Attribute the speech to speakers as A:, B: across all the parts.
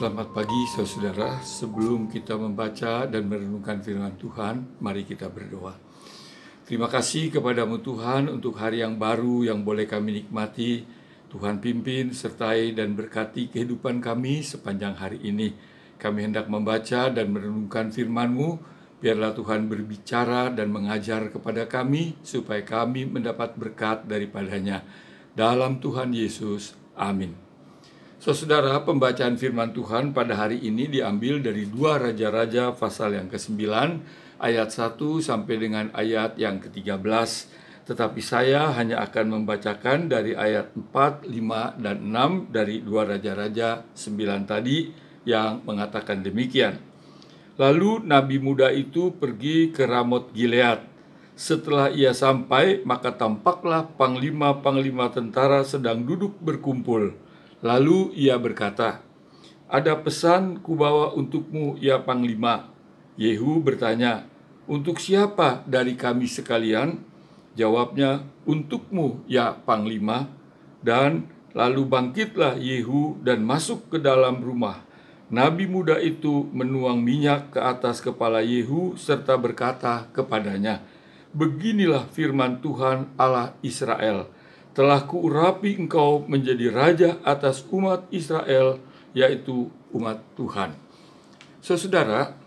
A: Selamat pagi saudara. Sebelum kita membaca dan merenungkan firman Tuhan, mari kita berdoa. Terima kasih kepadamu Tuhan untuk hari yang baru yang boleh kami nikmati. Tuhan pimpin, sertai dan berkati kehidupan kami sepanjang hari ini. Kami hendak membaca dan merenungkan firman-Mu. Biarlah Tuhan berbicara dan mengajar kepada kami supaya kami mendapat berkat daripadanya. Dalam Tuhan Yesus, amin. Saudara, pembacaan firman Tuhan pada hari ini diambil dari 2 Raja-Raja pasal yang ke-9 ayat 1 sampai dengan ayat yang ke-13. Tetapi saya hanya akan membacakan dari ayat 4, 5, dan 6 dari 2 Raja-Raja 9 tadi yang mengatakan demikian. Lalu Nabi muda itu pergi ke Ramot Gilead. Setelah ia sampai, maka tampaklah panglima-panglima tentara sedang duduk berkumpul. Lalu ia berkata, "Ada pesan kubawa untukmu, ya Panglima." Yehu bertanya, "Untuk siapa dari kami sekalian?" Jawabnya, "Untukmu, ya Panglima." Dan lalu bangkitlah Yehu dan masuk ke dalam rumah. Nabi muda itu menuang minyak ke atas kepala Yehu serta berkata kepadanya, "Beginilah firman Tuhan Allah Israel. Telah kuurapi engkau menjadi raja atas umat Israel, yaitu umat Tuhan." Saudara,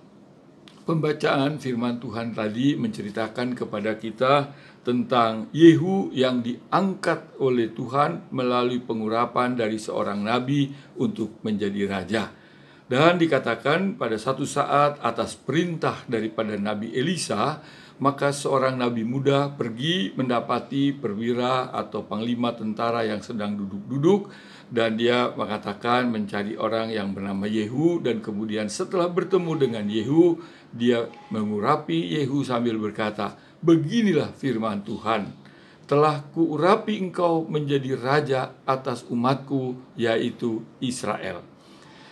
A: pembacaan firman Tuhan tadi menceritakan kepada kita tentang Yehu yang diangkat oleh Tuhan melalui pengurapan dari seorang nabi untuk menjadi raja. Dan dikatakan pada satu saat atas perintah daripada Nabi Elisa, maka seorang nabi muda pergi mendapati perwira atau panglima tentara yang sedang duduk-duduk, dan dia mengatakan mencari orang yang bernama Yehu. Dan kemudian setelah bertemu dengan Yehu, dia mengurapi Yehu sambil berkata, "Beginilah firman Tuhan, telah kuurapi engkau menjadi raja atas umatku, yaitu Israel."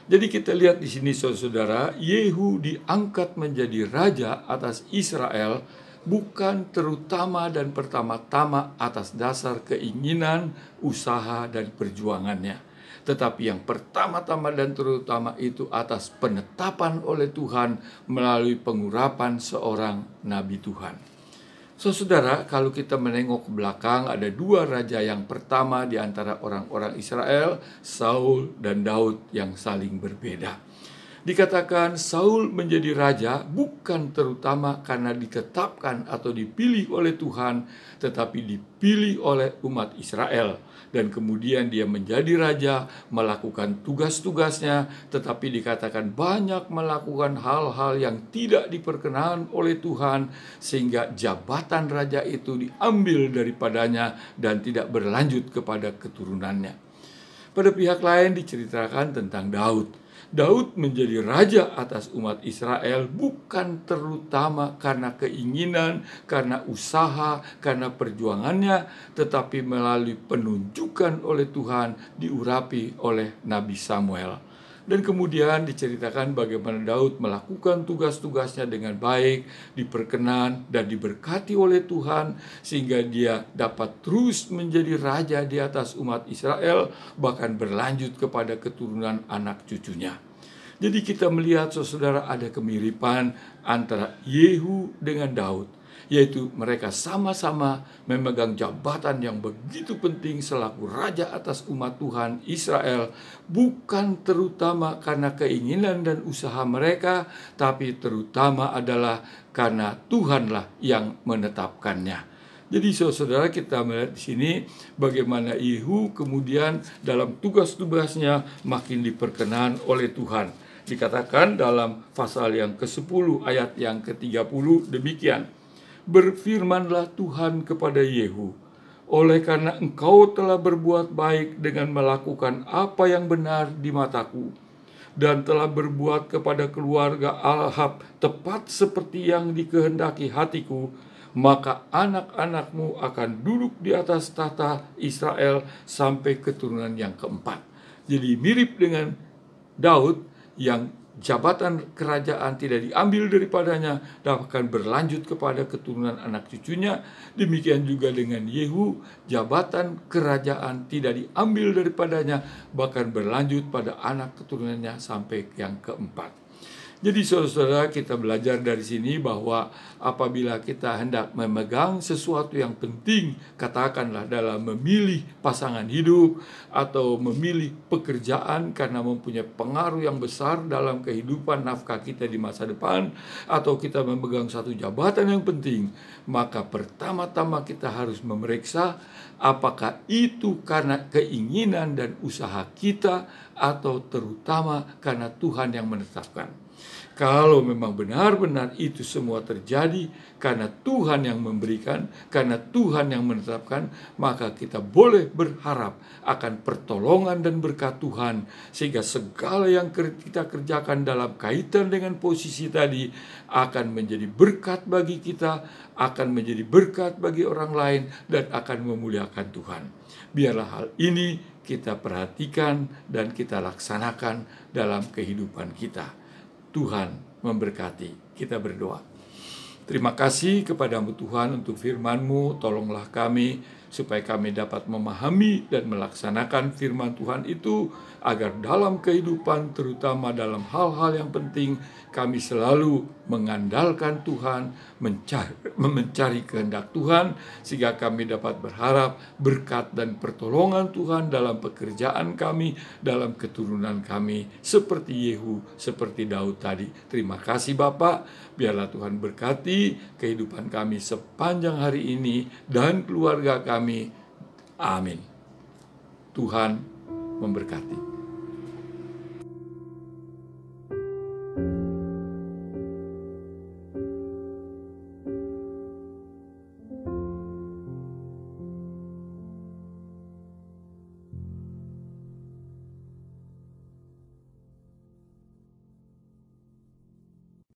A: Jadi kita lihat di sini saudara, Yehu diangkat menjadi raja atas Israel bukan terutama dan pertama-tama atas dasar keinginan, usaha, dan perjuangannya. Tetapi yang pertama-tama dan terutama itu atas penetapan oleh Tuhan melalui pengurapan seorang nabi Tuhan. Saudara, kalau kita menengok ke belakang, ada 2 raja yang pertama di antara orang-orang Israel, Saul dan Daud, yang saling berbeda. Dikatakan Saul menjadi raja bukan terutama karena ditetapkan atau dipilih oleh Tuhan, tetapi dipilih oleh umat Israel. Dan kemudian dia menjadi raja, melakukan tugas-tugasnya, tetapi dikatakan banyak melakukan hal-hal yang tidak diperkenan oleh Tuhan, sehingga jabatan raja itu diambil daripadanya dan tidak berlanjut kepada keturunannya. Pada pihak lain diceritakan tentang Daud. Daud menjadi raja atas umat Israel bukan terutama karena keinginan, karena usaha, karena perjuangannya, tetapi melalui penunjukan oleh Tuhan, diurapi oleh Nabi Samuel. Dan kemudian diceritakan bagaimana Daud melakukan tugas-tugasnya dengan baik, diperkenan dan diberkati oleh Tuhan, sehingga dia dapat terus menjadi raja di atas umat Israel, bahkan berlanjut kepada keturunan anak cucunya. Jadi kita melihat saudara ada kemiripan antara Yehu dengan Daud, yaitu mereka sama-sama memegang jabatan yang begitu penting selaku raja atas umat Tuhan Israel, bukan terutama karena keinginan dan usaha mereka, tapi terutama adalah karena Tuhanlah yang menetapkannya. Jadi saudara, kita melihat di sini bagaimana Yehu kemudian dalam tugas-tugasnya makin diperkenan oleh Tuhan. Dikatakan dalam pasal yang ke-10 ayat yang ke-30 demikian, "Berfirmanlah Tuhan kepada Yehu, oleh karena engkau telah berbuat baik dengan melakukan apa yang benar di mataku, dan telah berbuat kepada keluarga Ahab tepat seperti yang dikehendaki hatiku, maka anak-anakmu akan duduk di atas tahta Israel sampai keturunan yang keempat." Jadi mirip dengan Daud yang jabatan kerajaan tidak diambil daripadanya, bahkan berlanjut kepada keturunan anak cucunya. Demikian juga dengan Yehu, jabatan kerajaan tidak diambil daripadanya, bahkan berlanjut pada anak keturunannya sampai yang keempat. Jadi saudara-saudara, kita belajar dari sini bahwa apabila kita hendak memegang sesuatu yang penting, katakanlah dalam memilih pasangan hidup atau memilih pekerjaan karena mempunyai pengaruh yang besar dalam kehidupan nafkah kita di masa depan, atau kita memegang satu jabatan yang penting, maka pertama-tama kita harus memeriksa apakah itu karena keinginan dan usaha kita atau terutama karena Tuhan yang menetapkan. Kalau memang benar-benar itu semua terjadi karena Tuhan yang memberikan, karena Tuhan yang menetapkan, maka kita boleh berharap akan pertolongan dan berkat Tuhan, sehingga segala yang kita kerjakan dalam kaitan dengan posisi tadi akan menjadi berkat bagi kita, akan menjadi berkat bagi orang lain, dan akan memuliakan Tuhan. Biarlah hal ini kita perhatikan dan kita laksanakan dalam kehidupan kita. Tuhan memberkati. Kita berdoa. Terima kasih kepadamu Tuhan untuk firman-Mu. Tolonglah kami supaya kami dapat memahami dan melaksanakan firman Tuhan itu, agar dalam kehidupan, terutama dalam hal-hal yang penting, kami selalu mengandalkan Tuhan, mencari kehendak Tuhan, sehingga kami dapat berharap berkat dan pertolongan Tuhan dalam pekerjaan kami, dalam keturunan kami, seperti Yehu, seperti Daud tadi. Terima kasih Bapa, biarlah Tuhan berkati kehidupan kami sepanjang hari ini dan keluarga kami. Amin. Tuhan memberkati.